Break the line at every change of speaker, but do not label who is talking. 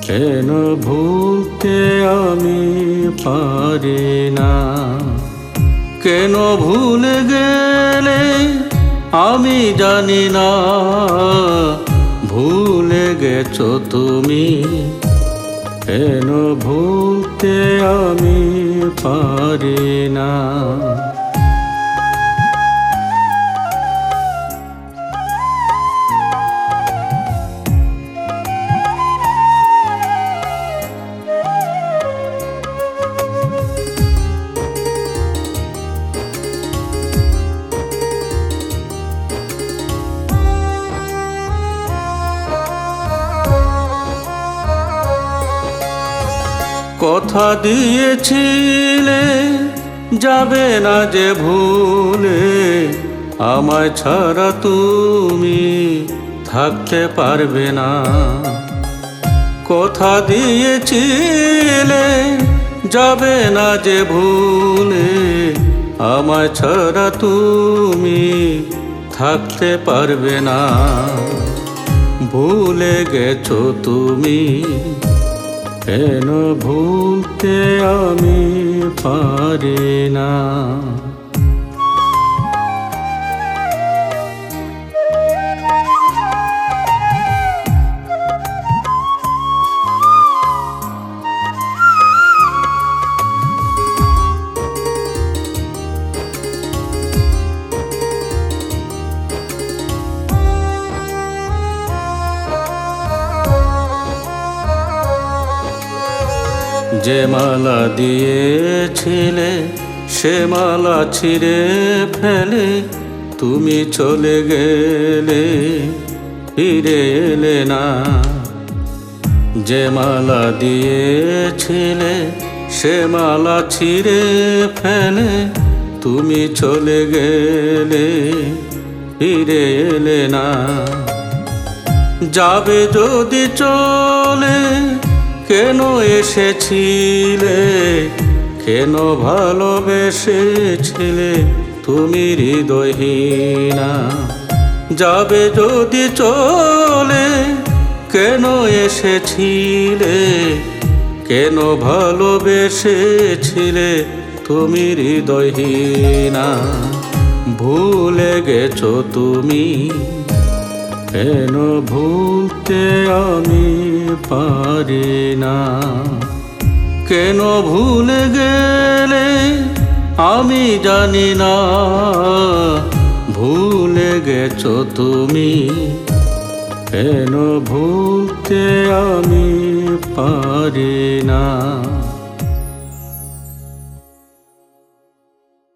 কেন ভুলতে আমি পারি না? কেন ভুলে গেলে আমি জানি না, ভুলে গেছো তুমি। কেন ভুলতে আমি পারি না? কথা দিয়েছিলে যাবে না যে ভুলে, আমায় ছাড়া তুমি থাকতে পারবে না। কথা দিয়েছিলে যাবে না যে ভুলে, আমায় ছাড়া তুমি থাকতে পারবে না। ভুলে গেছো তুমি, কেন ভুলতে আমি পারি না? যে মালা দিয়েছিলে সে মালা ছিঁড়ে ফেলে তুমি চলে গেলে, ফিরে এলে না। যে মালা দিয়েছিলে সে মালা ছিঁড়ে ফেলে তুমি চলে গেলে, ফিরে এলে না। যাবে যদি চলে কেন এসেছিলে, কেন ভালোবেসেছিলে তুমি হৃদয়হীনা? যাবে যদি চলে কেন এসেছিলে, কেন ভালোবেসেছিলে তুমি হৃদয়হীনা? ভুলে গেছো তুমি, কেন ভুলতে আমি পারি না? কেন ভুলে গেলে আমি জানি না, ভুলে গেছো তুমি। কেন ভুলতে আমি পারি না?